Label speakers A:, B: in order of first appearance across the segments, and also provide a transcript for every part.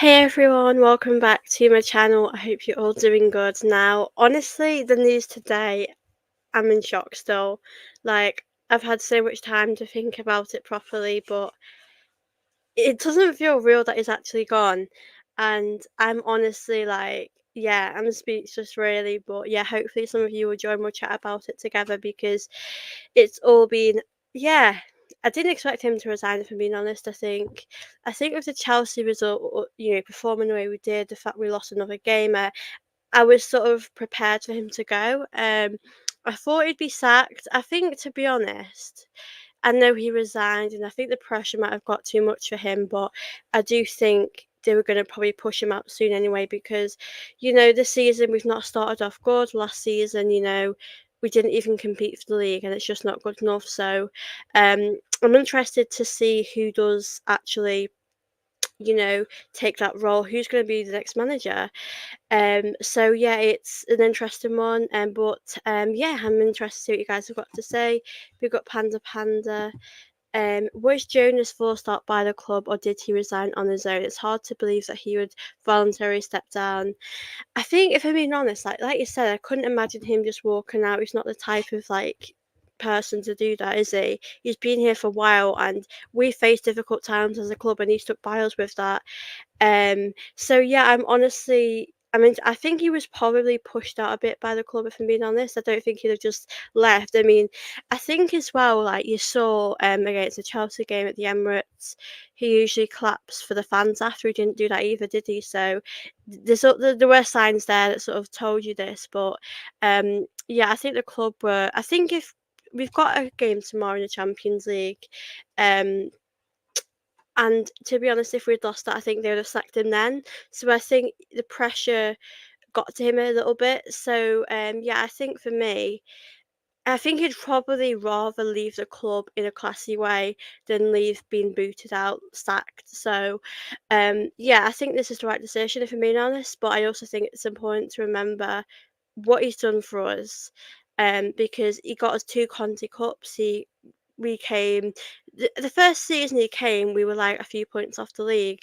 A: Hey everyone, welcome back to my channel. I hope you're all doing good. Now, honestly, the news today, I'm in shock still. I've had so much time to think about it properly, but it doesn't feel real that he's actually gone. And I'm honestly yeah, I'm speechless really. But yeah, hopefully some of you will join. We'll chat about it together because it's all been, yeah. I didn't expect him to resign, if I'm being honest. I think with the Chelsea result, performing the way we did, the fact we lost another game, I was sort of prepared for him to go. I thought he'd be sacked. I think, to be honest, I know he resigned, and I think the pressure might have got too much for him. But I do think they were going to probably push him out soon anyway, because this season we've not started off good. Last season, we didn't even compete for the league, and it's just not good enough. So, I'm interested to see who does actually, you know, take that role. Who's going to be the next manager? So yeah, it's an interesting one. But yeah, I'm interested to see what you guys have got to say. We've got Panda Panda. Was Jonas forced out by the club, or did he resign on his own? It's hard to believe that he would voluntarily step down. I think, if I'm being honest, like you said, I couldn't imagine him just walking out. He's not the type of person to do that, is he? He's been here for a while, and we faced difficult times as a club, and he stuck by us with that. So yeah, I think he was probably pushed out a bit by the club, if I'm being honest. I don't think he'd have just left. I mean, I think as well, like you saw against the Chelsea game at the Emirates, he usually claps for the fans after. He didn't do that either, did he? So there were signs there that sort of told you this, but yeah, I think the club were. I think if we've got a game tomorrow in the Champions League, um, and to be honest, if we'd lost that, I think they would have sacked him then. So I think the pressure got to him a little bit. So yeah, I think for me, I think he'd probably rather leave the club in a classy way than leave being booted out, sacked. So yeah, I think this is the right decision, if I'm being honest. But I also think it's important to remember what he's done for us. Because he got us two Conti Cups. We came the first season he came, we were like a few points off the league.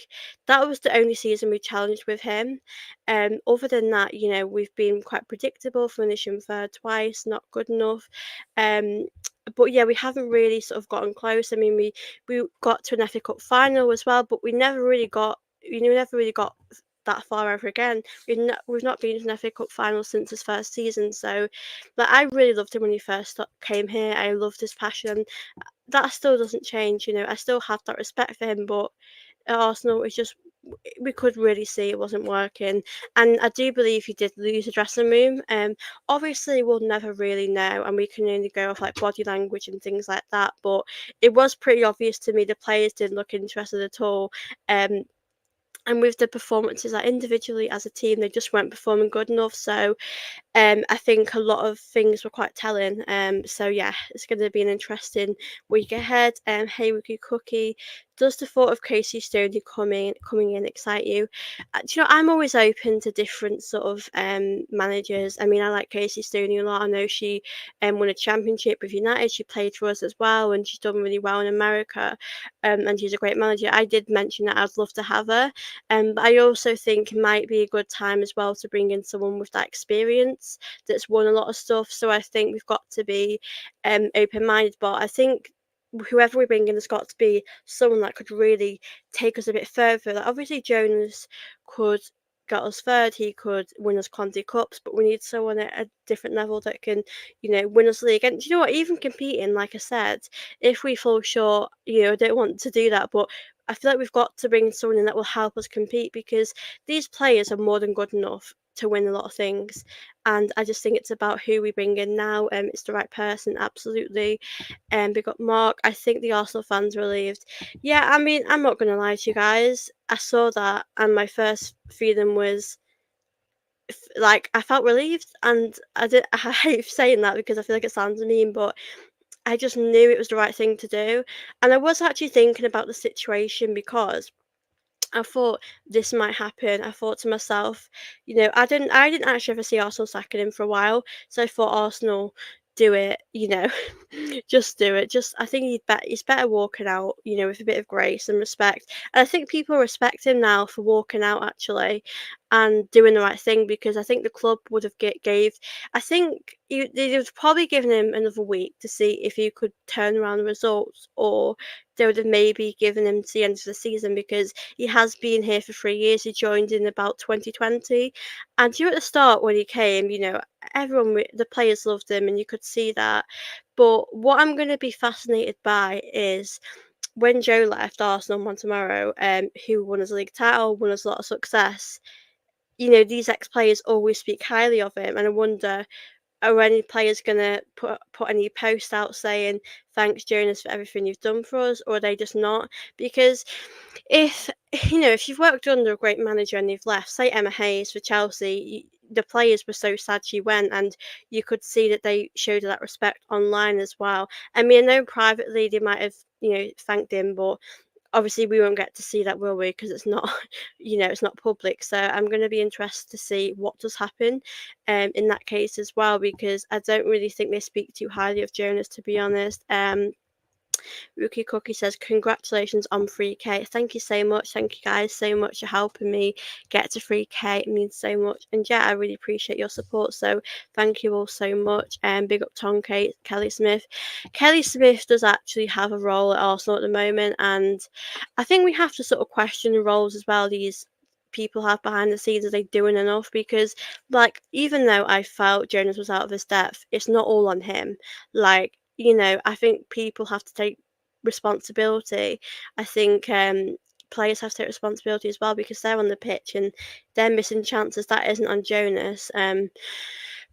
A: That was the only season we challenged with him. Other than that, we've been quite predictable, finishing third twice, not good enough. Um, but yeah, we haven't really sort of gotten close. I mean, we got to an FA Cup final as well, but we never really got that far ever again. We've not been to an FA Cup final since his first season. So, I really loved him when he first came here. I loved his passion. That still doesn't change. I still have that respect for him, but at Arsenal, it's just we could really see it wasn't working, and I do believe he did lose the dressing room. Obviously, we'll never really know, and we can only go off like body language and things like that. But it was pretty obvious to me the players didn't look interested at all. Um, and with the performances, like individually as a team, they just weren't performing good enough. So I think a lot of things were quite telling. So yeah, it's going to be an interesting week ahead. Hey, Wookie Cookie, does the thought of Casey Stoney coming in excite you? Do you know, I'm always open to different sort of managers. I mean, I like Casey Stoney a lot. I know she won a championship with United. She played for us as well, and she's done really well in America. And she's a great manager. I did mention that I'd love to have her. But I also think it might be a good time as well to bring in someone with that experience that's won a lot of stuff. So I think we've got to be open minded. But I think whoever we bring in has got to be someone that could really take us a bit further. Like obviously Jonas could get us third, he could win us Conti Cups, but we need someone at a different level that can, win us league. And do you know what? Even competing, like I said, if we fall short, I don't want to do that, but I feel like we've got to bring someone in that will help us compete, because these players are more than good enough to win a lot of things. And I just think it's about who we bring in now. It's the right person, absolutely. And we got Mark. I think the Arsenal fans are relieved. Yeah, I mean, I'm not gonna lie to you guys. I saw that, and my first feeling was like I felt relieved, and I did. I hate saying that because I feel like it sounds mean, but I just knew it was the right thing to do. And I was actually thinking about the situation, because I thought this might happen. I thought to myself, I didn't actually ever see Arsenal sacking him for a while. So I thought Arsenal do it, just do it. Just I think he's better walking out, with a bit of grace and respect. And I think people respect him now for walking out actually and doing the right thing because I think the club would have gave. I think they'd have probably given him another week to see if he could turn around the results, or they would have maybe given him to the end of the season because he has been here for 3 years. He joined in about 2020, and at the start when he came, everyone, the players loved him, and you could see that. But what I'm going to be fascinated by is when Joe left Arsenal on tomorrow, who won his league title, won us a lot of success. These ex players always speak highly of him, and I wonder, are any players gonna put any post out saying thanks Jonas for everything you've done for us, or are they just not? Because if if you've worked under a great manager and you've left, say Emma Hayes for Chelsea, the players were so sad she went, and you could see that they showed her that respect online as well. I mean, I know privately they might have thanked him, but obviously we won't get to see that, will we? Because it's not, it's not public. So I'm going to be interested to see what does happen, in that case as well, because I don't really think they speak too highly of Jonas, to be honest. Rookie Cookie says, congratulations on 3K. Thank you so much. Thank you guys so much for helping me get to 3K. It means so much. And yeah, I really appreciate your support. So thank you all so much. And big up Tom Kate, Kelly Smith. Kelly Smith does actually have a role at Arsenal at the moment. And I think we have to sort of question the roles as well these people have behind the scenes. Are they doing enough? Because like, even though I felt Jonas was out of his depth, it's not all on him. Like, I think people have to take responsibility. I think players have to take responsibility as well because they're on the pitch and they're missing chances. That isn't on Jonas.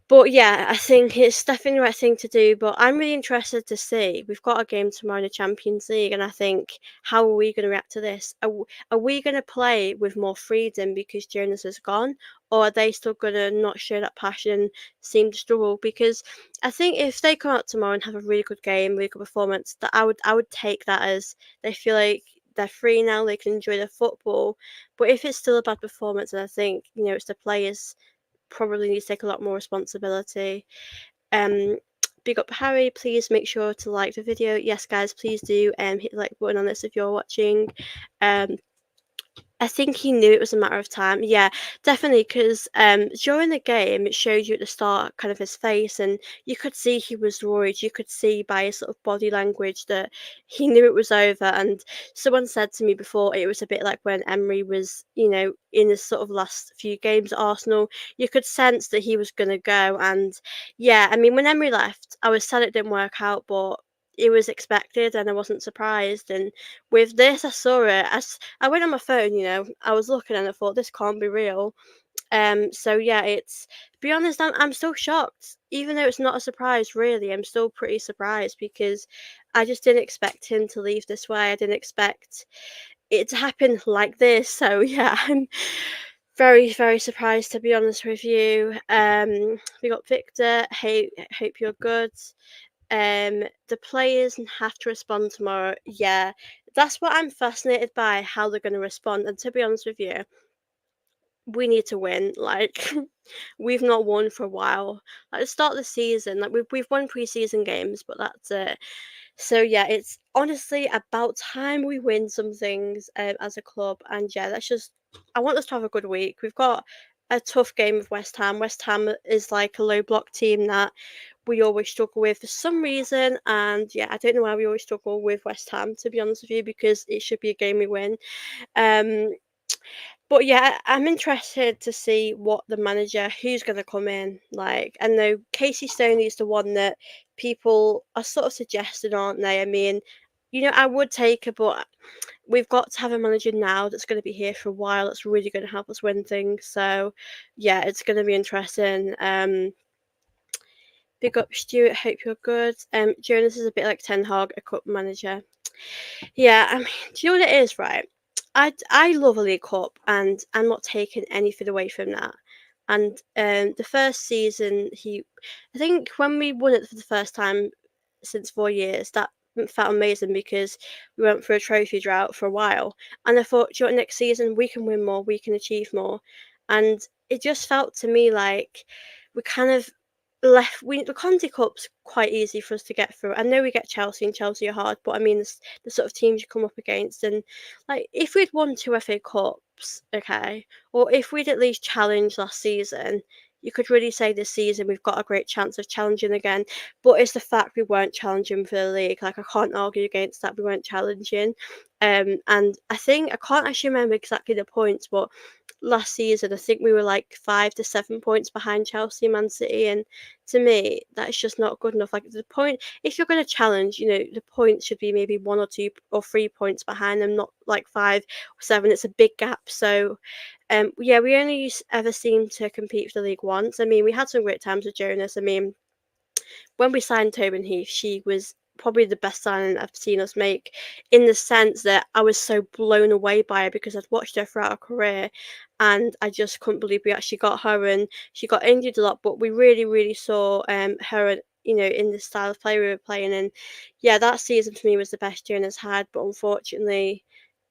A: But yeah, I think it's definitely the right thing to do. But I'm really interested to see. We've got a game tomorrow in the Champions League, and I think, how are we going to react to this? Are we going to play with more freedom because Jonas has gone, or are they still going to not show that passion, seem to struggle? Because I think if they come out tomorrow and have a really good game, really good performance, that I would take that as they feel like they're free now, they can enjoy their football. But if it's still a bad performance, and I think it's the players probably need to take a lot more responsibility. Um, Big up Harry, please make sure to like the video. Yes, guys, please do hit the like button on this if you're watching. Um, I think he knew it was a matter of time. Yeah, definitely, because during the game, it showed you at the start kind of his face, and you could see he was worried. You could see by his sort of body language that he knew it was over. And someone said to me before, it was a bit like when Emery was, in his sort of last few games at Arsenal. You could sense that he was going to go. And yeah, I mean, when Emery left, I was sad it didn't work out, but it was expected and I wasn't surprised. And with this, I saw it. I went on my phone, I was looking and I thought this can't be real. So yeah, it's to be honest, I'm still shocked, even though it's not a surprise. Really, I'm still pretty surprised because I just didn't expect him to leave this way. I didn't expect it to happen like this. So yeah, I'm very very surprised to be honest with you. We got Victor. Hey, hope you're good. The players have to respond tomorrow. Yeah, that's what I'm fascinated by, how they're going to respond. And to be honest with you, we need to win. Like, we've not won for a while. At the start of the season, like we've won preseason games, but that's it. So yeah, it's honestly about time we win some things as a club. And yeah, that's just. I want us to have a good week. We've got a tough game with West Ham. West Ham is like a low block team that we always struggle with for some reason. And yeah, I don't know why we always struggle with West Ham, to be honest with you, because it should be a game we win. Um, but yeah, I'm interested to see what the manager, who's going to come in. Like, I know Casey Stoney is the one that people are sort of suggesting, aren't they? I mean, I would take it, but we've got to have a manager now that's going to be here for a while. That's really going to help us win things. So yeah, it's going to be interesting. Big up Stuart, hope you're good. Jonas is a bit like Ten Hag, a cup manager. Yeah, I mean, do you know what it is, right? I love a League Cup, and I'm not taking anything away from that. And the first season, I think when we won it for the first time since 4 years, that felt amazing because we went through a trophy drought for a while. And I thought, do you know what, next season we can win more, we can achieve more. And it just felt to me like we kind of left we the Conti Cup's quite easy for us to get through. I know we get Chelsea and Chelsea are hard, but I mean the sort of teams you come up against and like if we'd won two FA Cups, okay, or if we'd at least challenged last season, you could really say this season we've got a great chance of challenging again. But it's the fact we weren't challenging for the league. Like I can't argue against that. We weren't challenging. And I think I can't actually remember exactly the points, but last season I think we were like 5 to 7 points behind Chelsea, Man City, and to me, that's just not good enough. Like the point, if you're going to challenge, the points should be maybe 1 or 2 or 3 points behind them, not like 5 or 7. It's a big gap. So, yeah, we only ever seemed to compete for the league once. I mean, we had some great times with Jonas. I mean, when we signed Tobin Heath, she was probably the best signing I've seen us make in the sense that I was so blown away by her because I'd watched her throughout her career and I just couldn't believe we actually got her and she got injured a lot, but we really, really saw her in the style of play we were playing and yeah, that season for me was the best Jonas had, but unfortunately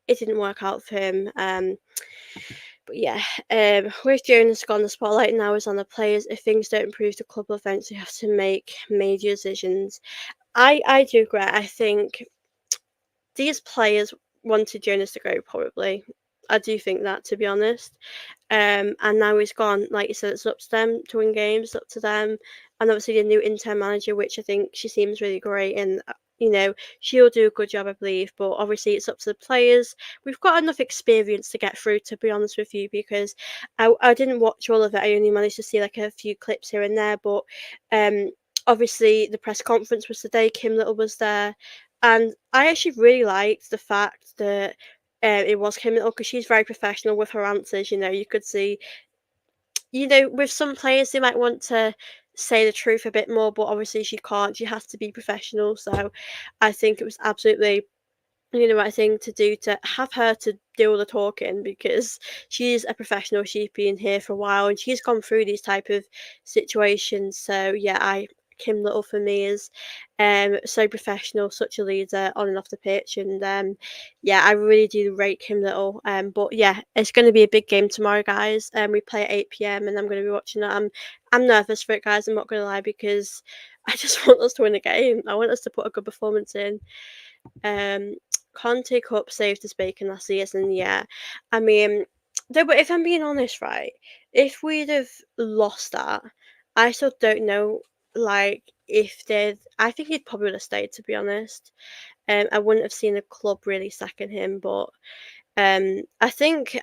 A: it didn't work out for him. But yeah, with Jonas gone, the spotlight now is on the players. If things don't improve, the club will eventually have to make major decisions. I do agree. I think these players wanted Jonas to go, probably. I do think that, to be honest. And now he's gone. Like you said, it's up to them to win games, it's up to them. And obviously the new intern manager, which I think she seems really great and she'll do a good job, I believe. But obviously it's up to the players. We've got enough experience to get through, to be honest with you, because I didn't watch all of it. I only managed to see like a few clips here and there. But um obviously the press conference was today, Kim Little was there. And I actually really liked the fact that it was Kim Little because she's very professional with her answers. You could see, with some players they might want to say the truth a bit more, but obviously she can't. She has to be professional. So I think it was absolutely the right thing to do to have her to do all the talking because she's a professional. She's been here for a while and she's gone through these type of situations. So yeah, I Kim Little for me is so professional, such a leader on and off the pitch, and yeah, I really do rate Kim Little. But yeah, it's going to be a big game tomorrow, guys. We play at 8 p.m. and I'm going to be watching that. I'm nervous for it, guys. I'm not going to lie because I just want us to win a game. I want us to put a good performance in. Um, Conte Cup saved us bacon last season, yeah. I mean, though, but if I'm being honest, right, if we'd have lost that, I still don't know, like, if they'd. I think he'd probably would have stayed, to be honest. I wouldn't have seen the club really sacking him, but I think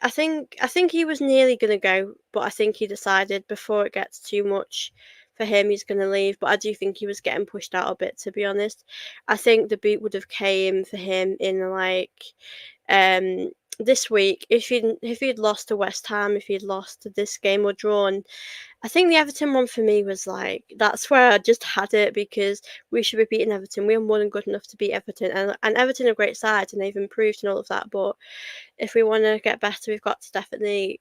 A: he was nearly gonna go, but I think he decided before it gets too much for him, he's gonna leave. But I do think he was getting pushed out a bit, to be honest. I think the boot would have came for him in like um this week if he'd lost to West Ham, if he'd lost to this game or drawn. I think the Everton one for me was like that's where I just had it because we should be beating Everton. We are more than good enough to beat Everton, and Everton are a great side and they've improved and all of that, but if we want to get better, we've got to definitely,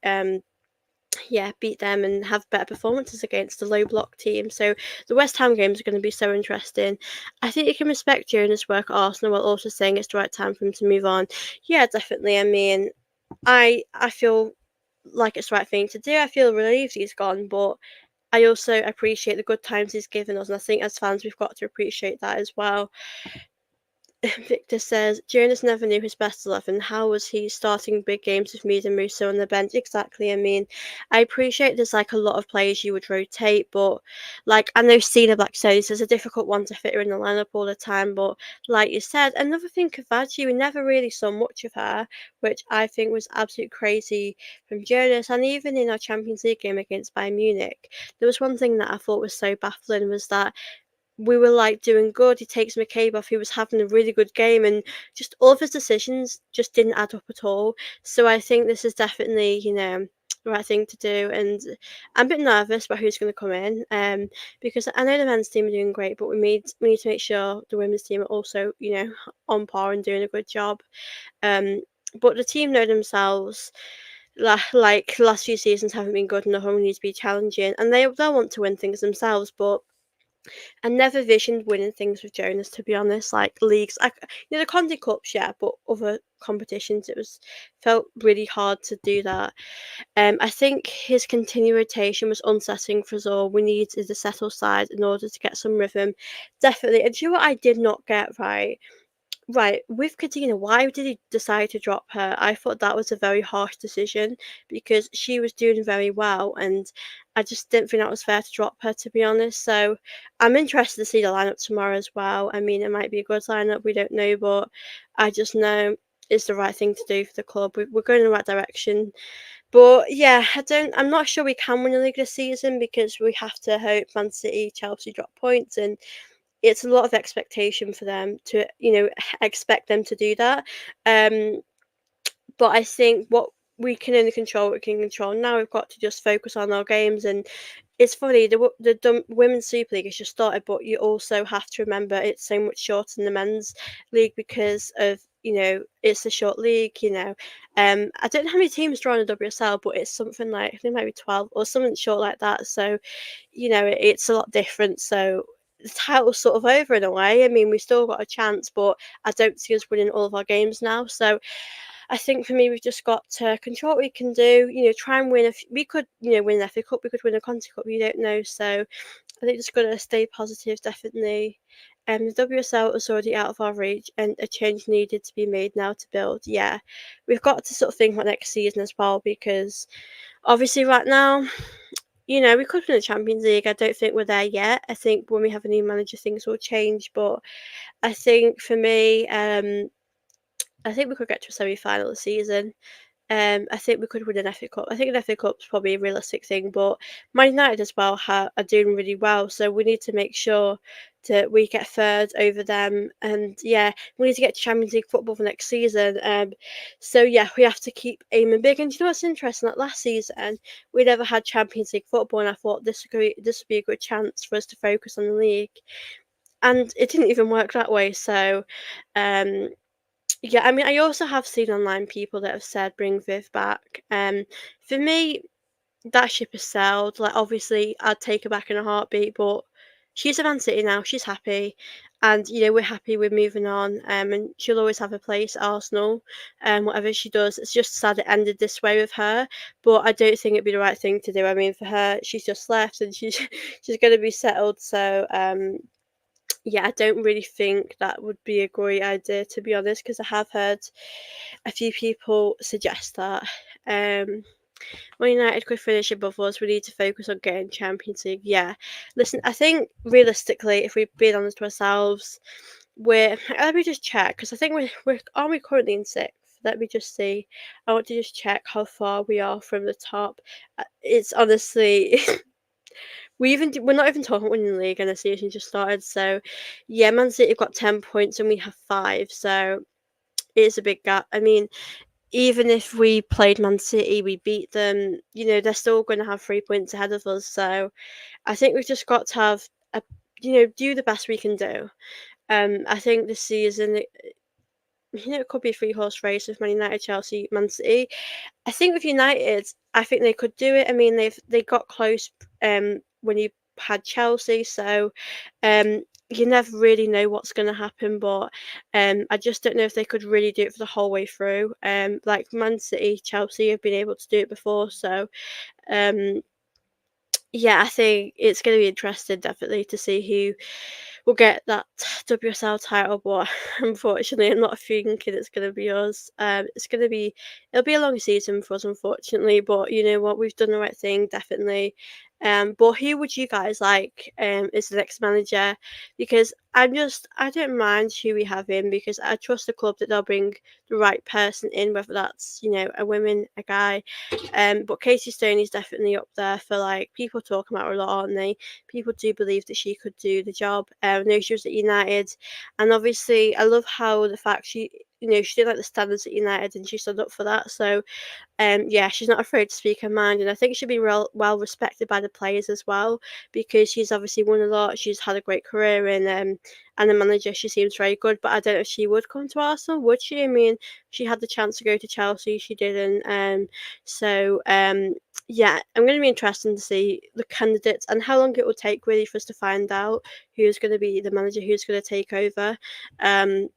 A: yeah, beat them and have better performances against the low block team. So the West Ham games are going to be so interesting. I think you can respect Jonas' work at Arsenal while also saying it's the right time for him to move on. Yeah, definitely. I mean, I feel like it's the right thing to do. I feel relieved he's gone, but I also appreciate the good times he's given us, and I think as fans we've got to appreciate that as well. Victor says, Jonas never knew his best 11. How was he starting big games with Mead and Musso on the bench? Exactly. I mean, I appreciate there's like a lot of players you would rotate, but like I know Cena Black says is a difficult one to fit her in the lineup all the time. But like you said, another thing, Cavaggi, we never really saw much of her, which I think was absolutely crazy from Jonas. And even in our Champions League game against Bayern Munich, there was one thing that I thought was so baffling was that we were like doing good. He takes McCabe off. He was having a really good game, and just all of his decisions just didn't add up at all. So I think this is definitely, the right thing to do. And I'm a bit nervous about who's going to come in, because I know the men's team are doing great, but we need to make sure the women's team are also, on par and doing a good job. Um, but the team know themselves. Like last few seasons haven't been good enough, and we need to be challenging, and they'll want to win things themselves, but I never visioned winning things with Jonas, to be honest. Like leagues, like the Conti Cups, yeah, but other competitions, it was felt really hard to do that. I think his continued rotation was unsettling for us all. We needed a settled side in order to get some rhythm, definitely. And do you know what I did not get right? Right, with Katina, why did he decide to drop her? I thought that was a very harsh decision because she was doing very well, and I just didn't think that was fair to drop her, to be honest. So I'm interested to see the lineup tomorrow as well. I mean, it might be a good lineup, we don't know, but I just know it's the right thing to do for the club. We're going in the right direction. But yeah, I'm not sure we can win the league this season because we have to hope Man City, Chelsea drop points, and it's a lot of expectation for them to, expect them to do that. Um, but I think what we can only control what we can control. Now we've got to just focus on our games. And it's funny, the women's Super League has just started, but you also have to remember it's so much shorter than the men's league because of, it's a short league. I don't know how many teams draw in the WSL, but it's something like, I think it might be 12 or something short like that. So it's a lot different. So the title's sort of over in a way. I mean, we've still got a chance, but I don't see us winning all of our games now. So I think for me, we've just got to control what we can do. Try and win. We could, win an FA Cup. We could win a Conti Cup. You don't know. So I think just got to stay positive. Definitely. The WSL is already out of our reach, and a change needed to be made now to build. Yeah, we've got to sort of think about next season as well because obviously right now, we could win the Champions League. I don't think we're there yet. I think when we have a new manager, things will change. But I think for me, I think we could get to a semi-final this season. I think we could win an FA Cup. I think an FA Cup's probably a realistic thing, but Man United as well are doing really well, so we need to make sure that we get third over them. And yeah, we need to get to Champions League football for next season. So yeah, we have to keep aiming big. And you know what's interesting? Like last season, we never had Champions League football, and I thought this would be a good chance for us to focus on the league. And it didn't even work that way. So, um, yeah, I mean, I also have seen online people that have said bring Viv back. For me, that ship has sailed. Like, obviously, I'd take her back in a heartbeat, but she's a Man City now. She's happy, and we're happy with moving on. And she'll always have a place at Arsenal. Whatever she does, it's just sad it ended this way with her. But I don't think it'd be the right thing to do. I mean, for her, she's just left, and she's she's going to be settled. So, yeah, I don't really think that would be a great idea, to be honest, because I have heard a few people suggest that. Um, Man United could finish above us. We need to focus on getting Champions League. Yeah, listen, I think realistically, if we're being honest to ourselves, let me just check because I think we're are we currently in sixth? Let me just see. I want to just check how far we are from the top. It's honestly we're not even talking about winning the league, and the season just started. So, yeah, Man City have got 10 points and we have 5. So it is a big gap. I mean, even if we played Man City, we beat them. They're still going to have 3 points ahead of us. So I think we've just got to have a, do the best we can do. I think this season, it could be a three-horse race with Man United, Chelsea, Man City. I think with United, I think they could do it. I mean, they got close when you had Chelsea, so you never really know what's going to happen. But I just don't know if they could really do it for the whole way through. Like Man City, Chelsea have been able to do it before, so um, yeah, I think it's going to be interesting, definitely, to see who will get that WSL title. But unfortunately, I'm not thinking it's going to be us. It'll be a long season for us, unfortunately. But you know what, we've done the right thing, definitely. But who would you guys like as the next manager? Because I don't mind who we have in because I trust the club that they'll bring the right person in, whether that's a woman, a guy. But Katie Stoney's definitely up there for like people talking about her a lot, aren't they? People do believe that she could do the job. I know she was at United, and obviously I love how the fact she didn't like the standards at United and she stood up for that. So yeah, she's not afraid to speak her mind, and I think she'll be well respected by the players as well because she's obviously won a lot. She's had a great career, and the manager, she seems very good. But I don't know if she would come to Arsenal, would she? I mean, she had the chance to go to Chelsea, she didn't. So yeah, I'm going to be interested to see the candidates and how long it will take really for us to find out who's going to be the manager, who's going to take over. Um,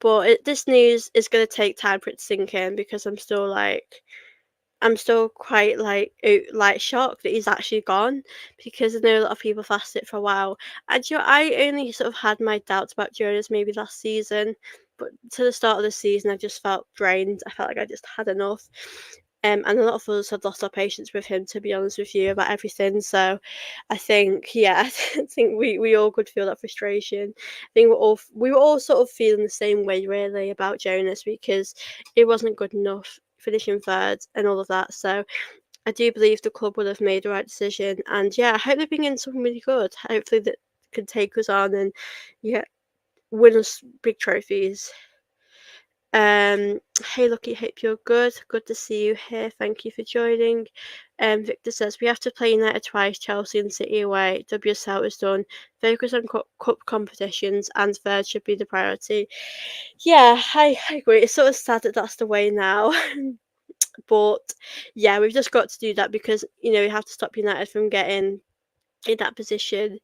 A: but this news is going to take time for it to sink in because I'm still quite like shocked that he's actually gone because I know a lot of people fasted for a while. And I only sort of had my doubts about Jonas maybe last season, but to the start of the season, I just felt drained. I felt like I just had enough. And a lot of us had lost our patience with him, to be honest with you, about everything. So I think, yeah, I think we all could feel that frustration. I think we were all sort of feeling the same way really about Jonas because it wasn't good enough finishing third and all of that. So I do believe the club would have made the right decision. And yeah, I hope they bring in someone really good. Hopefully that can take us on and yeah, win us big trophies. Hey Lucky, hope you're good. Good to see you here. Thank you for joining. Victor says we have to play United twice, Chelsea and City away. WSL is done. Focus on cup competitions, and third should be the priority. Yeah, I agree. It's sort of sad that that's the way now. But yeah, we've just got to do that because we have to stop United from getting in that position.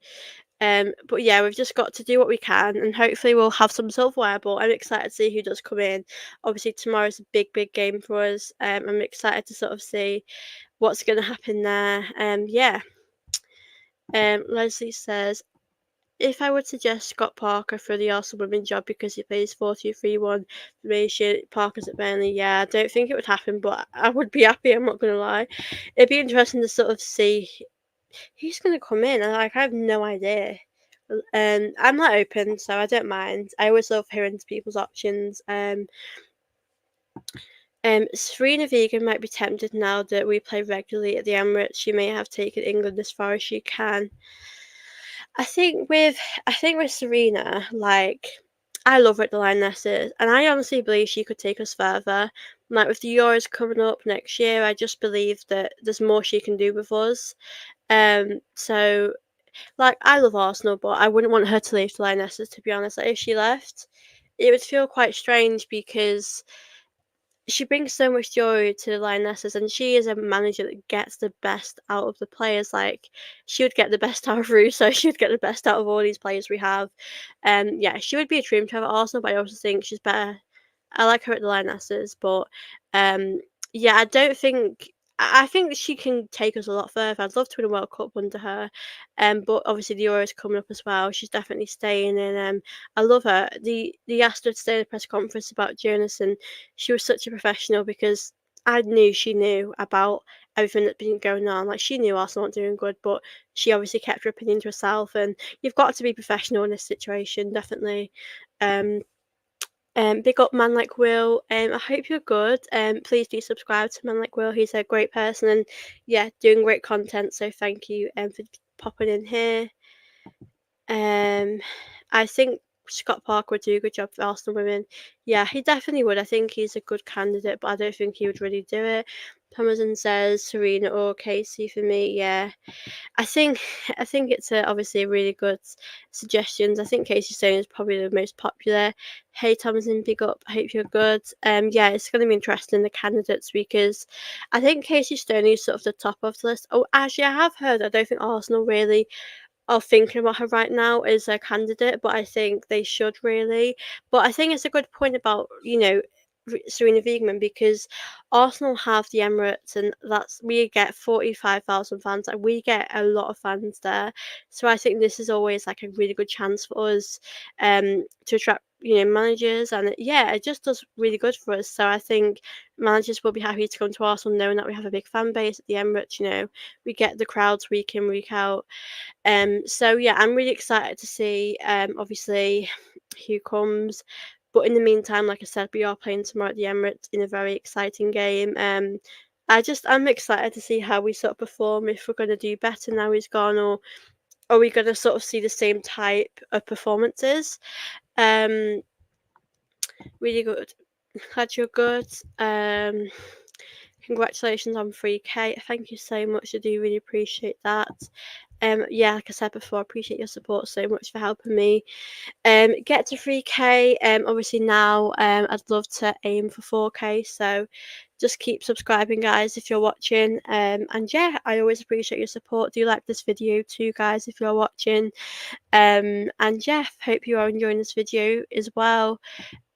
A: But yeah, we've just got to do what we can, and hopefully we'll have some silverware. But I'm excited to see who does come in. Obviously, tomorrow's a big game for us. I'm excited to sort of see what's going to happen there. Yeah. Leslie says, if I would suggest Scott Parker for the Arsenal women job because he plays 4-2-3-1 formation, Parker's at Burnley, yeah, I don't think it would happen, but I would be happy, I'm not going to lie. It'd be interesting to sort of see who's going to come in. I have no idea. I'm not open, so I don't mind. I always love hearing people's options. Serena Vegan might be tempted now that we play regularly at the Emirates. She may have taken England as far as she can. I think with Serena, like I love her at the Lionesses, and I honestly believe she could take us further. Like with the Euros coming up next year, I just believe that there's more she can do with us. So like I love Arsenal, but I wouldn't want her to leave the Lionesses. To be honest, like, if she left, it would feel quite strange because she brings so much joy to the Lionesses, and she is a manager that gets the best out of the players. Like she would get the best out of Russo, she would get the best out of all these players we have. Yeah, she would be a dream to have at Arsenal, but I also think she's better. I like her at the Lionesses, but um, yeah, I don't think. I think she can take us a lot further. I'd love to win a World Cup under her, but obviously the Euros coming up as well. She's definitely staying, and I love her. The asked her to stay in a press conference about Jonas, and she was such a professional because I knew she knew about everything that's been going on. Like she knew Arsenal weren't doing good, but she obviously kept her opinion to herself. And you've got to be professional in this situation, definitely. Um, big up Man Like Will. I hope you're good. Please do subscribe to Man Like Will. He's a great person and yeah, doing great content. So thank you for popping in here. I think Scott Parker would do a good job for Arsenal women. Yeah, he definitely would. I think he's a good candidate, but I don't think he would really do it. Thomason says Serena or Casey for me. Yeah, I think I think it's obviously a really good suggestions. I think Casey Stone is probably the most popular. Hey Thomason, big up. I hope you're good. Yeah, it's going to be interesting the candidates because I think Casey Stone is sort of the top of the list. Oh, actually, I have heard. I don't think Arsenal really are thinking about her right now as a candidate, but I think they should really. But I think it's a good point about Serena Wiegman because Arsenal have the Emirates, and that's we get 45,000 fans. Like we get a lot of fans there, so I think this is always like a really good chance for us, to attract managers, and yeah, it just does really good for us. So I think managers will be happy to come to Arsenal knowing that we have a big fan base at the Emirates. We get the crowds week in week out. So yeah, I'm really excited to see obviously who comes. But in the meantime, like I said, we are playing tomorrow at the Emirates in a very exciting game. I'm excited to see how we sort of perform, if we're gonna do better now he's gone, or are we gonna sort of see the same type of performances? Um Really good. Glad you're good. Congratulations on 3K. Thank you so much. I do really appreciate that. Yeah, like I said before, I appreciate your support so much for helping me get to 3K. Obviously now I'd love to aim for 4K, so just keep subscribing, guys, if you're watching. And yeah, I always appreciate your support. Do like this video too, guys, if you're watching. And yeah, hope you are enjoying this video as well.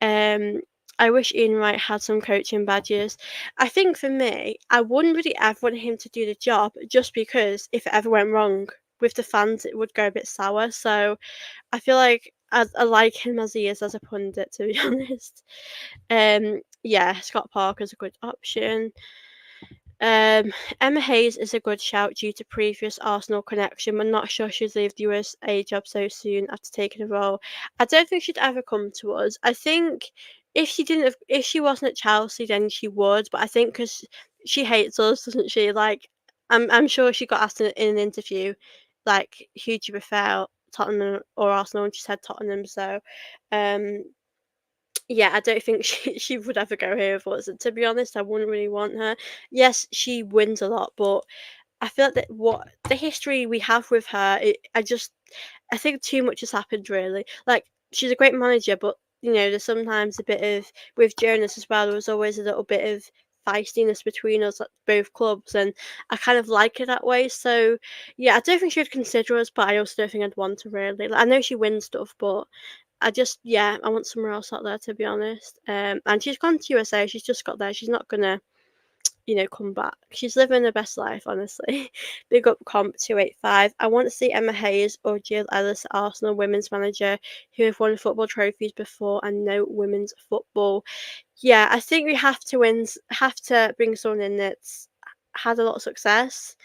A: um I wish Ian Wright had some coaching badges. I think for me, I wouldn't really ever want him to do the job, just because if it ever went wrong with the fans, it would go a bit sour. So I feel like I like him as he is as a pundit, to be honest. Yeah, Scott Parker's a good option. Emma Hayes is a good shout due to previous Arsenal connection, but not sure she'd leave the USA job so soon after taking a role. I don't think she'd ever come to us. I think if she wasn't at Chelsea, then she would. But I think because she hates us, doesn't she? Like, I'm sure she got asked in an interview, like, who do you prefer, Tottenham or Arsenal? And she said Tottenham. So, um, yeah, I don't think she would ever go here with us. To be honest, I wouldn't really want her. Yes, she wins a lot, but I feel like that what the history we have with her, I think too much has happened really. Like, she's a great manager, but there's sometimes a bit of with Jonas as well. There was always a little bit of feistiness between us at both clubs, and I kind of like it that way. So yeah, I don't think she would consider us, but I also don't think I'd want to really. Like, I know she wins stuff, but yeah, I want somewhere else out there, to be honest. And she's gone to USA. She's just got there. She's not gonna come back. She's living her best life, honestly. Big up comp 285. I want to see Emma Hayes or Jill Ellis, Arsenal women's manager, who have won football trophies before and know women's football. Yeah, I think we have to bring someone in that's had a lot of success.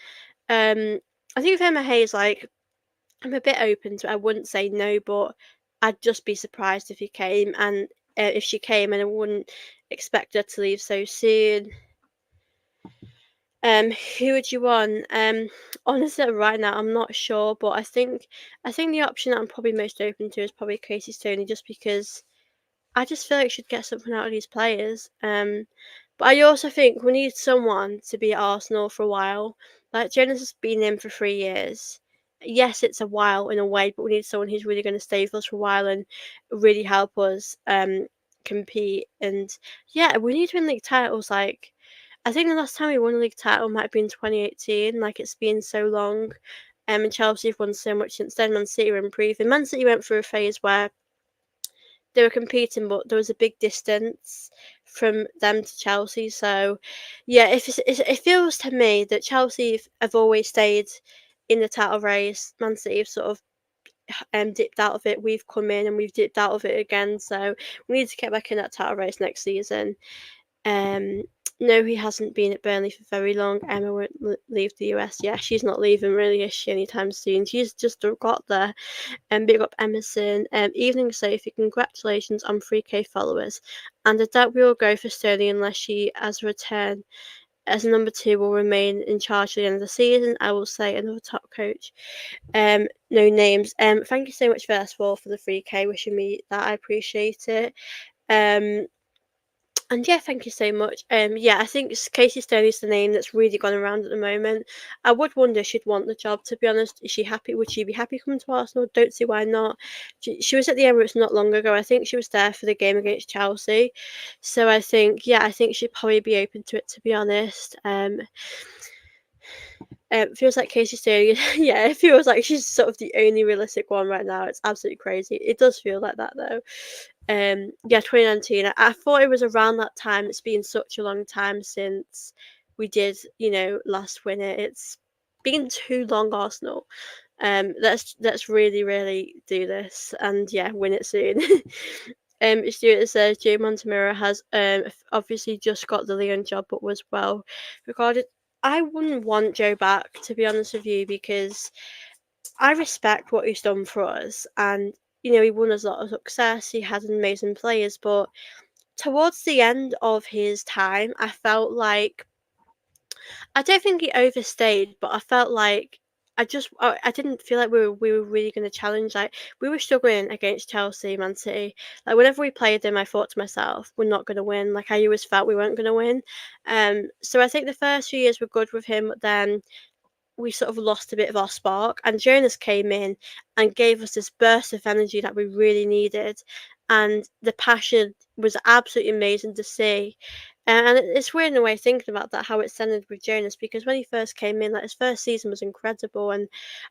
A: I think with Emma Hayes, like, I'm a bit open to it. I wouldn't say no, but I'd just be surprised if he came, and if she came, and I wouldn't expect her to leave so soon. Who would you want? Honestly, right now I'm not sure, but I think the option that I'm probably most open to is probably Casey Stoney, just because I just feel like we should get something out of these players. But I also think we need someone to be at Arsenal for a while. Like, Jonas has been in for 3 years. Yes, it's a while in a way, but we need someone who's really going to stay with us for a while and really help us compete. And yeah, we need to win league titles. Like, I think the last time we won a league title might have been 2018. Like, it's been so long. And Chelsea have won so much since then. Man City were improving. Man City went through a phase where they were competing, but there was a big distance from them to Chelsea. So, yeah, it feels to me that Chelsea have always stayed in the title race. Man City have sort of dipped out of it. We've come in and we've dipped out of it again. So we need to get back in that title race next season. Um, no, he hasn't been at Burnley for very long. Emma won't leave the US. Yeah, she's not leaving really, is she, anytime soon? She's just got there. And big up Emerson. Evening Sophie, congratulations on 3K followers. And I doubt we will go for Sterling unless she, as a return, as number 2, will remain in charge at the end of the season. I will say another top coach. No names. Thank you so much first of all for the 3K, wishing me that. I appreciate it. And yeah, thank you so much. Yeah, I think Casey Stone is the name that's really gone around at the moment. I would wonder if she'd want the job, to be honest. Is she happy? Would she be happy coming to Arsenal? Don't see why not. She was at the Emirates not long ago. I think she was there for the game against Chelsea. So I think, yeah, I think she'd probably be open to it, to be honest. Feels like Casey Stone, yeah, it feels like she's sort of the only realistic one right now. It's absolutely crazy. It does feel like that though. Yeah, 2019. I thought it was around that time. It's been such a long time since we did, last win it. It's been too long, Arsenal. Let's really, really do this, and yeah, win it soon. Stuart says Joe Montemurro has obviously just got the Leon job, but was well regarded. I wouldn't want Joe back, to be honest with you, because I respect what he's done for us, and he won us a lot of success. He had amazing players, but towards the end of his time, I felt like I don't think he overstayed, but I felt like I didn't feel like we were really going to challenge. Like we were struggling against Chelsea, Man City. Like whenever we played them, I thought to myself, we're not going to win. Like I always felt we weren't going to win. So I think the first few years were good with him, but then we sort of lost a bit of our spark. And Jonas came in and gave us this burst of energy that we really needed. And the passion was absolutely amazing to see. And it's weird in a way thinking about that, how it ended with Jonas, because when he first came in, like his first season was incredible. And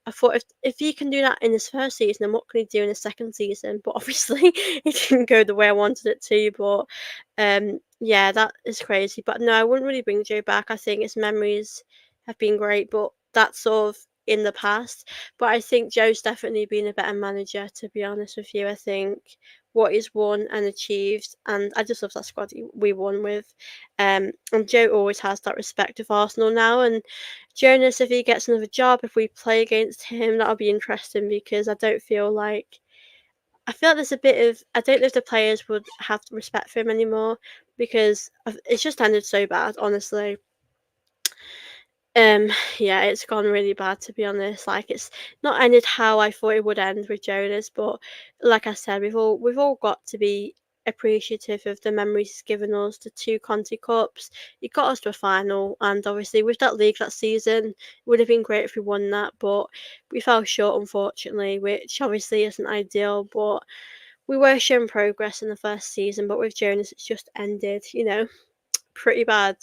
A: I thought if he can do that in his first season, then what can he do in his second season? But obviously, it didn't go the way I wanted it to. But yeah, that is crazy. But no, I wouldn't really bring Joe back. I think his memories have been great, but that's sort of in the past. But I think Joe's definitely been a better manager, to be honest with you. I think what he's won and achieved, and I just love that squad we won with. And Joe always has that respect of Arsenal now. And Jonas, if he gets another job, if we play against him, that'll be interesting because I don't feel like. I feel like there's a bit of I don't know if the players would have respect for him anymore because it's just ended so bad, honestly. Um, yeah, it's gone really bad to be honest. Like it's not ended how I thought it would end with Jonas, but like I said, we've all got to be appreciative of the memories he's given us, the two Conti Cups. He got us to a final, and obviously with that league that season, it would have been great if we won that, but we fell short unfortunately, which obviously isn't ideal, but we were showing progress in the first season, but with Jonas it's just ended, pretty bad.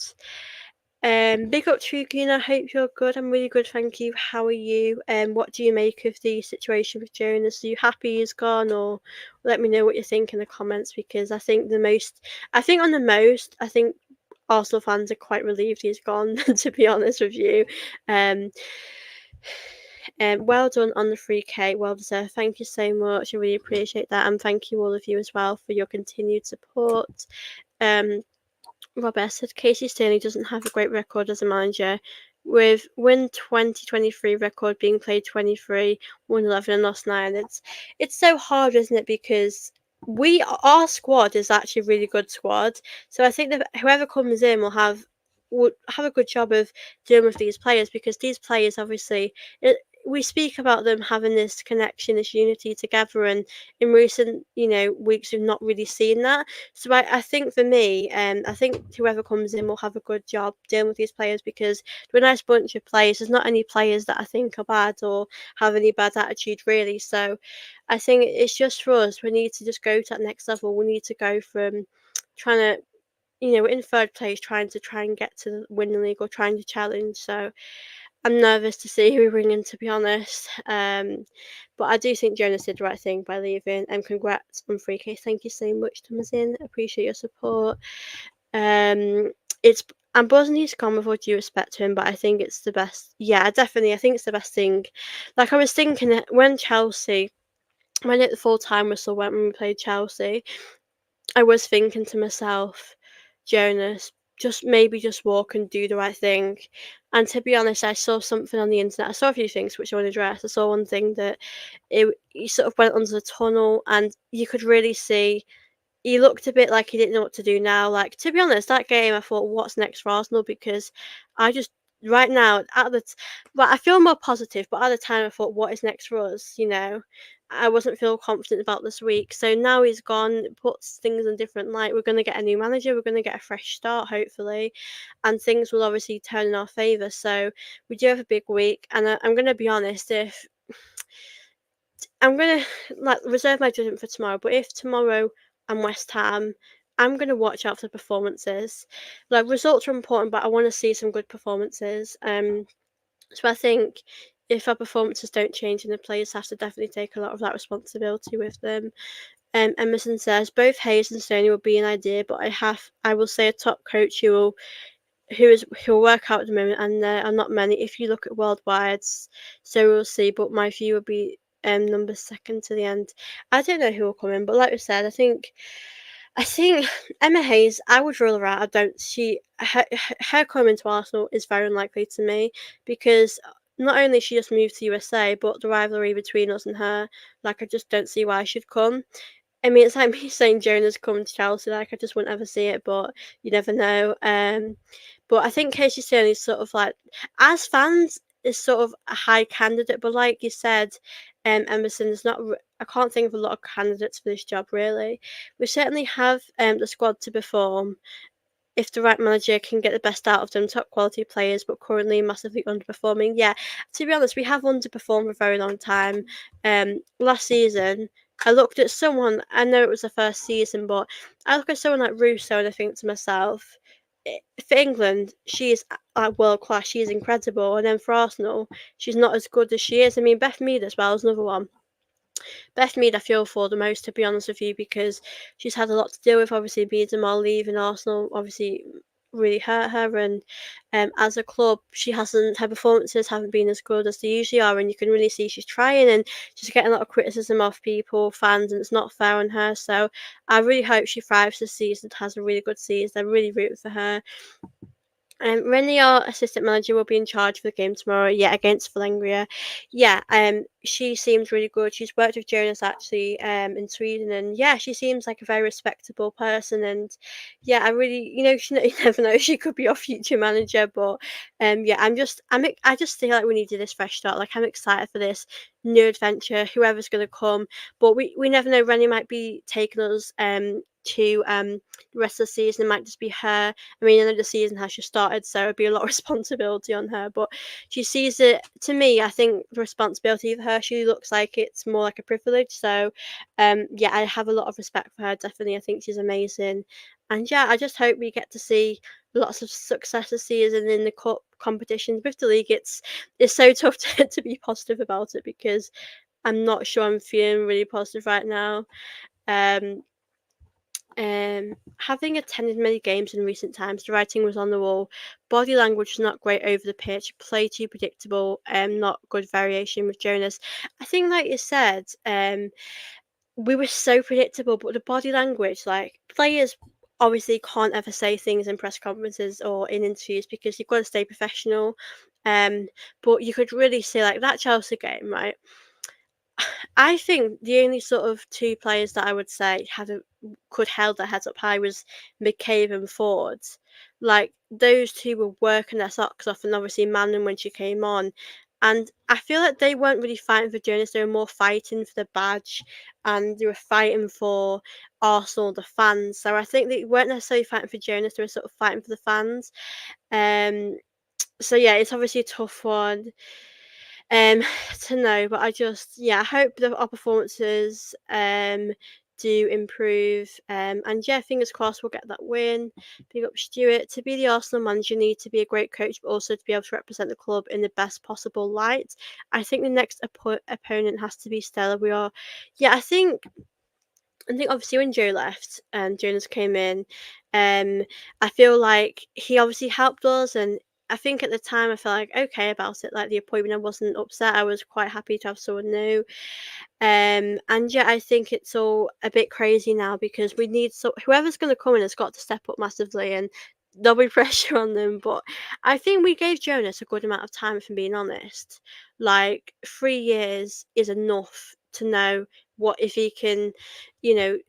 A: Big up to you, Gina. I hope you're good. I'm really good, thank you. How are you? What do you make of the situation with Jonas? Are you happy he's gone, or let me know what you think in the comments? Because I think Arsenal fans are quite relieved he's gone. To be honest with you, um, well done on the 3K. Well deserved. Thank you so much. I really appreciate that, and thank you all of you as well for your continued support. Um, Robert said Casey Stoney doesn't have a great record as a manager, with win 2023 record being played 23, won 11 and lost 9. It's so hard, isn't it? Because our squad is actually a really good squad. So I think that whoever comes in would have a good job of dealing with these players because these players obviously we speak about them having this connection, this unity together, and in recent weeks we've not really seen that. So I think for me, I think whoever comes in will have a good job dealing with these players because they're a nice bunch of players. There's not any players that I think are bad or have any bad attitude really. So I think it's just for us. We need to just go to that next level. We need to go from trying to, we're in third place, try and get to the winning league or trying to challenge. So I'm nervous to see who we bring in, to be honest. But I do think Jonas did the right thing by leaving. And congrats on 3K. Thank you so much, Thomasin. Appreciate your support. It's I'm buzzing he's gone with all due respect to him, but I think it's the best. Yeah, definitely. I think it's the best thing. Like I was thinking it when at the full time whistle went when we played Chelsea, I was thinking to myself, Jonas, just walk and do the right thing. And to be honest, I saw something on the internet. I saw a few things which I want to address. I saw one thing that he sort of went under the tunnel, and you could really see he looked a bit like he didn't know what to do now. Like to be honest, that game I thought, what's next for Arsenal? Because I just right now but I feel more positive. But at the time, I thought, what is next for us? I wasn't feel confident about this week. So now he's gone, it puts things in different light. We're going to get a new manager. We're going to get a fresh start, hopefully, and things will obviously turn in our favour. So we do have a big week, and I'm going to be honest. If I'm gonna like reserve my judgment for tomorrow, but if tomorrow I'm West Ham, I'm gonna watch out for the performances. Like results are important, but I want to see some good performances. So I think if our performances don't change, and the players have to definitely take a lot of that responsibility with them. Emerson says both Hayes and Stoney will be an idea, but I will say a top coach who'll work out at the moment, and there are not many. If you look at worldwide, so we'll see. But my view will be number second to the end. I don't know who will come in, but like we said, I think Emma Hayes. I would rule her out. I don't. Her coming to Arsenal is very unlikely to me because not only she just moved to USA, but the rivalry between us and her. Like I just don't see why she'd come. I mean, it's like me saying Jonah's coming to Chelsea. Like I just wouldn't ever see it, but you never know. But I think Casey Sterling is sort of like, as fans, is sort of a high candidate. But like you said, Emerson, there's not. I can't think of a lot of candidates for this job really. We certainly have the squad to perform if the right manager can get the best out of them, top quality players, but currently massively underperforming. Yeah, to be honest, we have underperformed for a very long time. Last season, I looked at someone. I know it was the first season, but I look at someone like Russo and I think to myself, for England, she is like world class. She is incredible, and then for Arsenal, she's not as good as she is. I mean, Beth Mead as well is another one. Beth Mead I feel for the most, to be honest with you, because she's had a lot to deal with. Obviously, Beademar leaving Arsenal obviously really hurt her, and as a club, her performances haven't been as good as they usually are, and you can really see she's trying, and she's getting a lot of criticism off people, fans, and it's not fair on her. So I really hope she thrives this season, has a really good season. I'm really rooting for her. Rennie, our assistant manager, will be in charge for the game tomorrow, yeah, against Valencia. Yeah, she seems really good. She's worked with Jonas actually, in Sweden, and yeah, she seems like a very respectable person. And yeah, I really, you never know, she could be our future manager. But yeah, I just feel like we needed this fresh start. Like I'm excited for this new adventure, whoever's going to come. But we never know. Rennie might be taking us to the rest of the season. It might just be her. I mean, I know the season has just started, so it'd be a lot of responsibility on her. But she sees it. To me, I think the responsibility of her. She looks like it's more like a privilege. So, yeah, I have a lot of respect for her. Definitely, I think she's amazing. And yeah, I just hope we get to see lots of success this season in the cup competitions with the league. It's so tough to be positive about it because I'm not sure I'm feeling really positive right now. Um, Having attended many games in recent times, the writing was on the wall. Body language was not great over the pitch. Play too predictable. Not good variation with Jonas. I think, like you said, we were so predictable, but the body language, like players, obviously can't ever say things in press conferences or in interviews because you've got to stay professional. But you could really see like that Chelsea game, right? I think the only sort of two players that I would say could held their heads up high was McCabe and Ford. Like those two were working their socks off, and obviously Manning when she came on. And I feel like they weren't really fighting for Jonas; they were more fighting for the badge, and they were fighting for Arsenal, the fans. So I think they weren't necessarily fighting for Jonas; they were sort of fighting for the fans. Um, so yeah, it's obviously a tough one um to know, but I hope that our performances do improve, and yeah, fingers crossed we'll get that win. Big up Stuart. To be the Arsenal manager, you need to be a great coach, but also to be able to represent the club in the best possible light. I think the next opponent has to be Stella. Yeah, I think obviously when Joe left and Jonas came in, um, I feel like he obviously helped us, and I think at the time I felt like okay about it, like the appointment. I wasn't upset. I was quite happy to have someone new. And yeah, I think it's all a bit crazy now because we need whoever's going to come in has got to step up massively, and there'll be pressure on them. But I think we gave Jonas a good amount of time, if I'm being honest. Like 3 years is enough to know what if he can, you know,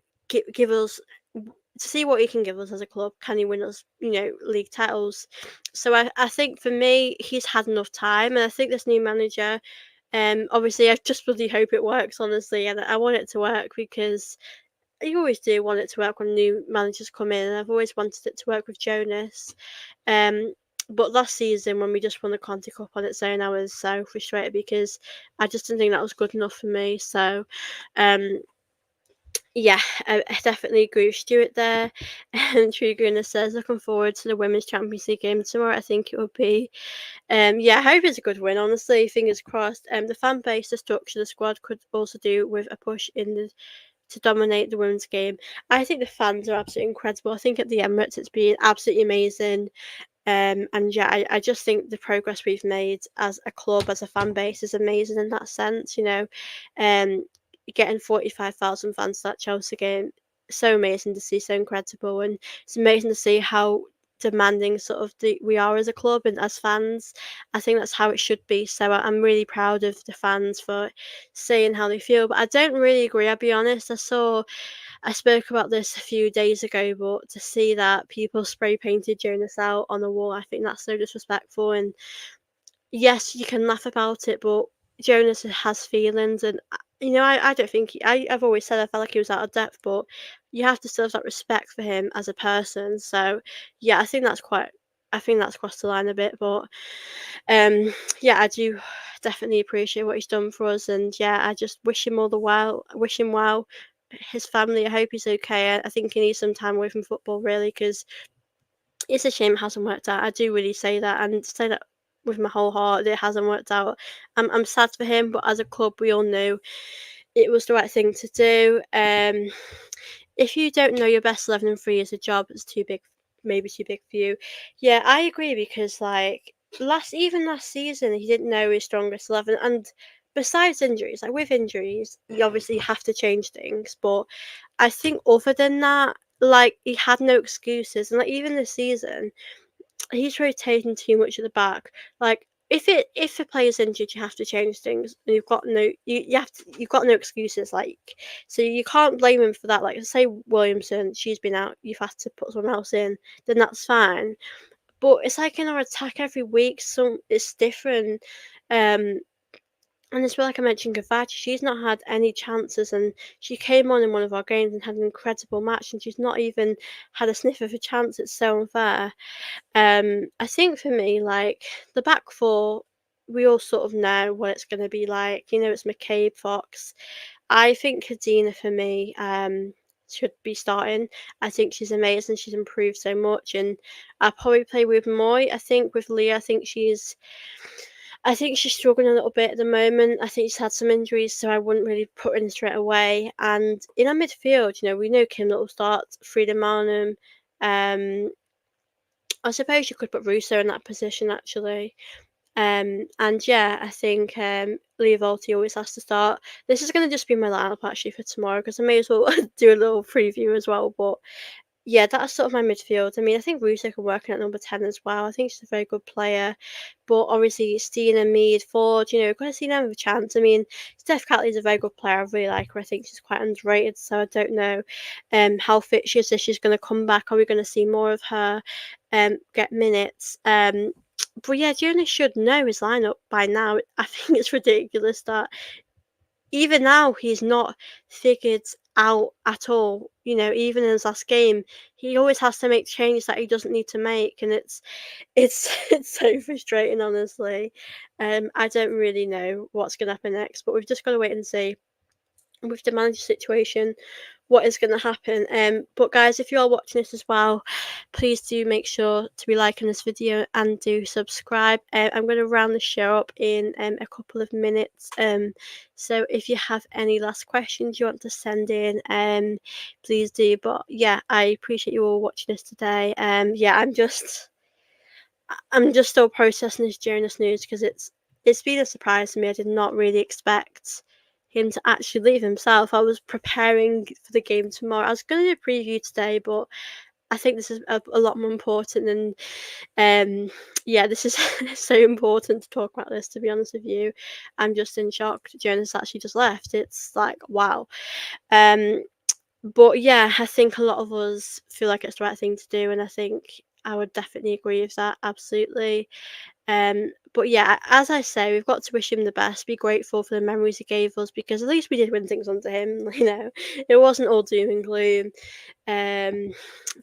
A: give us to see what he can give us as a club. Can he win us, league titles? So I think for me, he's had enough time, and I think this new manager obviously, I just really hope it works, honestly, and I want it to work because you always do want it to work when new managers come in, and I've always wanted it to work with Jonas. Um, but last season, when we just won the Conti Cup on its own, I was so frustrated because I just didn't think that was good enough for me. So, um, yeah, I definitely agree with Stuart there. And True Greener says, looking forward to the Women's Champions League game tomorrow. I think it will be yeah, I hope it's a good win, honestly. Fingers crossed. The fan base, the structure, the squad could also do with a push to dominate the women's game. I think the fans are absolutely incredible. I think at the Emirates it's been absolutely amazing. And yeah, I just think the progress we've made as a club, as a fan base, is amazing in that sense. Um, getting 45,000 fans to that Chelsea game, so amazing to see, so incredible, and it's amazing to see how demanding sort of we are as a club and as fans. I think that's how it should be. So I'm really proud of the fans for saying how they feel. But I don't really agree. I'll be honest. I spoke about this a few days ago, but to see that people spray painted Jonas out on the wall, I think that's so disrespectful. And yes, you can laugh about it, but Jonas has feelings, and I don't think I've always said I felt like he was out of depth, but you have to still have that respect for him as a person. So yeah, I think that's crossed the line a bit, but yeah, I do definitely appreciate what he's done for us, and yeah, I just wish him all the well, wish him well. His family, I hope he's okay. I think he needs some time away from football, really, because it's a shame it hasn't worked out. I do really say that, and say that with my whole heart that it hasn't worked out. I'm sad for him, but as a club, we all knew it was the right thing to do. If you don't know your best 11 and 3 as a job, it's too big, maybe too big for you. Yeah, I agree because like last season, he didn't know his strongest 11, and besides injuries, like with injuries, you obviously have to change things, but I think other than that, like he had no excuses, and like even this season he's rotating too much at the back. Like if a player's injured, you have to change things. And you've got no excuses. Like so you can't blame him for that. Like say Williamson, she's been out. You've had to put someone else in. Then that's fine. But it's like in our attack every week. Some it's different. Um, and as well, like I mentioned, Gavachi, she's not had any chances, and she came on in one of our games and had an incredible match, and she's not even had a sniff of a chance. It's so unfair. I think for me, like the back four, we all sort of know what it's going to be like. It's McCabe, Fox. I think Kadina for me should be starting. I think she's amazing. She's improved so much, and I'll probably play with Moy. I think with Leah, I think she's struggling a little bit at the moment. I think she's had some injuries, so I wouldn't really put her in straight away. And in our midfield, we know Kim Little starts, Frida Marnham. Um, I suppose you could put Russo in that position actually. And yeah, I think Leah Volti always has to start. This is going to just be my lineup actually for tomorrow because I may as well do a little preview as well. But yeah, that's sort of my midfield. I mean, I think Russo can work in at number 10 as well. I think she's a very good player. But obviously, Stina, Mead, Ford, got to see them have a chance. I mean, Steph Catley's a very good player. I really like her. I think she's quite underrated. So I don't know how fit she is, if she's going to come back. Are we going to see more of her get minutes? But yeah, Jonas should know his lineup by now. I think it's ridiculous that even now he's not figured out at all. Even in his last game, he always has to make changes that he doesn't need to make, and it's it's so frustrating, honestly. I don't really know what's gonna happen next, but we've just got to wait and see with the manager situation what is going to happen. But guys, if you are watching this as well, please do make sure to be liking this video and do subscribe. I'm going to round the show up in a couple of minutes. So if you have any last questions you want to send in, please do. But yeah, I appreciate you all watching this today. Yeah, I'm just still processing this Jonas news because it's been a surprise to me. I did not really expect him to actually leave himself. I was preparing for the game tomorrow. I was going to do a preview today, but I think this is a lot more important. And yeah, this is so important to talk about this. To be honest with you, I'm just in shock. Jonas actually just left. It's like wow. Um, but yeah, I think a lot of us feel like it's the right thing to do, and I think I would definitely agree with that. Absolutely. But yeah, as I say, we've got to wish him the best, be grateful for the memories he gave us because at least we did win things under him. It wasn't all doom and gloom. Um,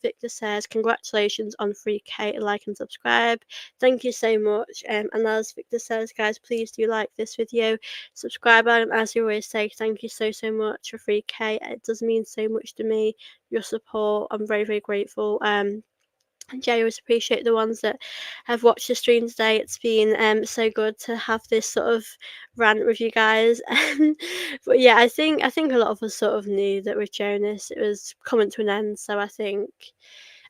A: Victor says, congratulations on 3K, like and subscribe. Thank you so much. And as Victor says, guys, please do like this video, subscribe, and as you always say, thank you so, so much for 3K. It does mean so much to me, your support. I'm very, very grateful. And yeah, I always appreciate the ones that have watched the stream today. It's been so good to have this sort of rant with you guys. But yeah, I think a lot of us sort of knew that with Jonas it was coming to an end. So I think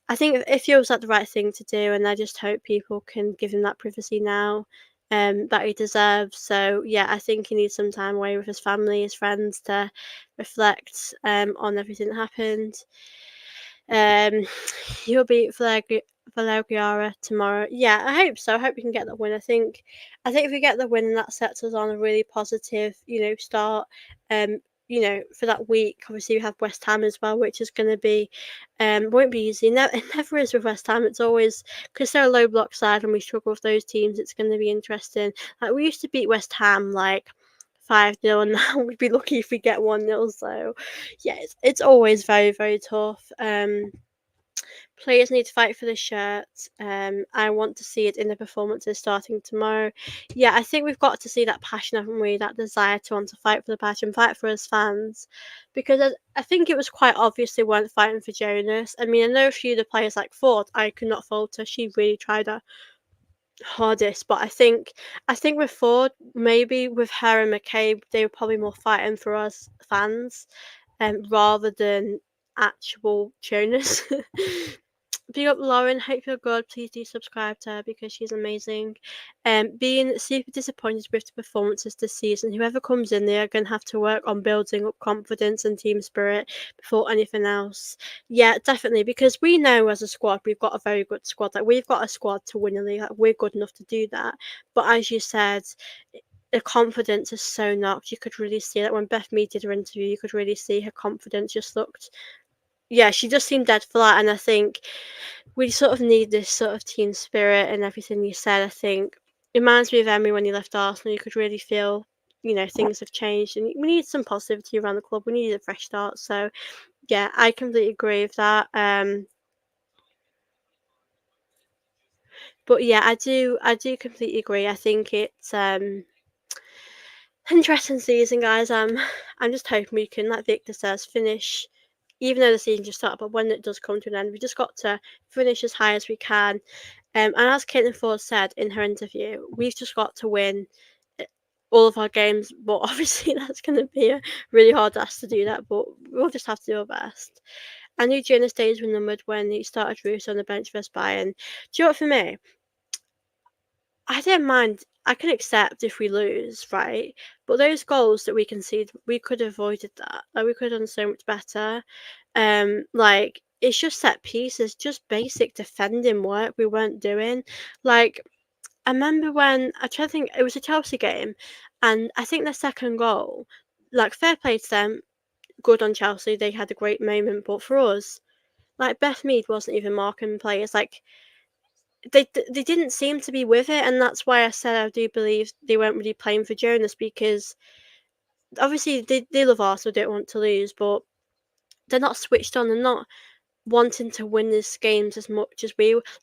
A: it feels like the right thing to do, and I just hope people can give him that privacy now that he deserves. So yeah, I think he needs some time away with his family, his friends to reflect on everything that happened. Um, You'll beat Valeriara tomorrow. Yeah, I hope so. I hope we can get that win. I think if we get the win, that sets us on a really positive, start. for that week. Obviously, we have West Ham as well, which is going to be, won't be easy. It never is with West Ham. It's always, because they're a low block side and we struggle with those teams, it's going to be interesting. Like, we used to beat West Ham like 5-0, and now we'd be lucky if we get 1-0. So, yeah, it's always very, very tough. Players need to fight for the shirt. I want to see it in the performances starting tomorrow. Yeah, I think we've got to see that passion, haven't we? That desire to want to fight for the passion, fight for us fans. Because I think it was quite obvious they weren't fighting for Jonas. I mean, I know a few of the players like Ford, I could not fault her. She really tried her hardest. But I think with Ford, maybe with her and McCabe, they were probably more fighting for us fans, rather than actual Jonas. Big up Lauren, hope you're good. Please do subscribe to her because she's amazing. Being super disappointed with the performances this season. Whoever comes in, they are going to have to work on building up confidence and team spirit before anything else. Yeah, definitely, because we know as a squad we've got a very good squad. Like, we've got a squad to win a league. Like, we're good enough to do that. But as you said, the confidence is so knocked. You could really see that when Beth Mead did her interview. You could really see her confidence just looked. Yeah, she just seemed dead flat, and I think we sort of need this sort of team spirit and everything you said. I think it reminds me of Emery when he left Arsenal. You could really feel, things have changed, and we need some positivity around the club. We need a fresh start. So yeah, I completely agree with that. But yeah, I do completely agree. I think it's interesting season, guys. I'm just hoping we can, like Victor says, finish. Even though the season just started, but when it does come to an end, we just got to finish as high as we can. And as Caitlin Ford said in her interview, we've just got to win all of our games. But obviously, that's going to be a really hard task to do that. But we'll just have to do our best. I knew Jonas' days were numbered when he started Russo on the bench versus Bayern. Do you know what, for me? I don't mind. I can accept if we lose, right? But those goals that we concede, we could have avoided that. Like, we could have done so much better. Like, it's just set pieces, just basic defending work we weren't doing. Like, I remember when I try to think, it was a Chelsea game, and I think their second goal, like, fair play to them, good on Chelsea, they had a great moment. But for us, like, Beth Mead wasn't even marking players. Like, they didn't seem to be with it, and that's why I said I do believe they weren't really playing for Jonas, because obviously they love Arsenal, don't want to lose, but they're not switched on. They're not wanting to win these games as much as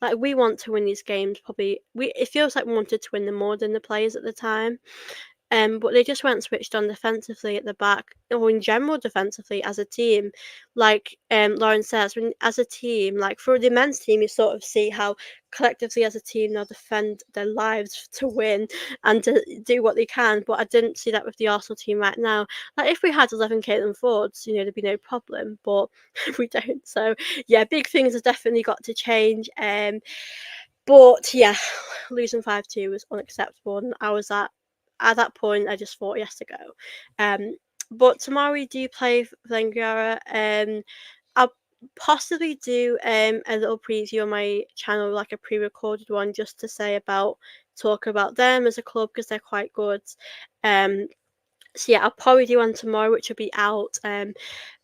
A: like. We want to win these games. Probably it feels like we wanted to win them more than the players at the time. But they just weren't switched on defensively at the back, or in general defensively as a team. Like Lauren says, when as a team, like for the men's team, you sort of see how collectively as a team they'll defend their lives to win and to do what they can. But I didn't see that with the Arsenal team right now. Like, if we had 11 Caitlin Fords, there'd be no problem. But we don't. So yeah, big things have definitely got to change. But yeah, losing 5-2 was unacceptable, and I was at that point. I just thought he has to go. But tomorrow we do play Vengara. I'll possibly do a little preview on my channel, like a pre-recorded one, just to talk about them as a club, because they're quite good. So yeah, I'll probably do one tomorrow, which will be out.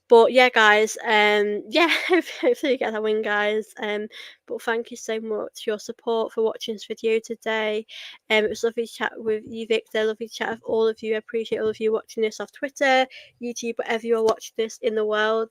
A: But yeah, guys, yeah, hopefully you get that win, guys. But thank you so much for your support, for watching this video today. It was lovely to chat with you, Victor. Lovely to chat with all of you. I appreciate all of you watching this off Twitter, YouTube, whatever you're watching this in the world.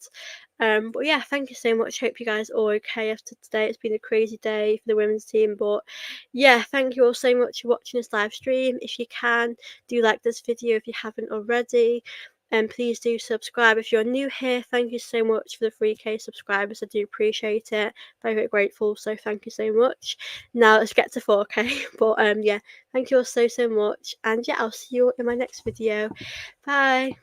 A: But yeah, thank you so much. Hope you guys are all okay after today. It's been a crazy day for the women's team, but yeah, thank you all so much for watching this live stream. If you can, do like this video if you haven't already. And please do subscribe if you're new here. Thank you so much for the 3K subscribers. I do appreciate it. Very, very grateful. So thank you so much. Now let's get to 4K. But yeah, thank you all so much. And yeah, I'll see you in my next video. Bye.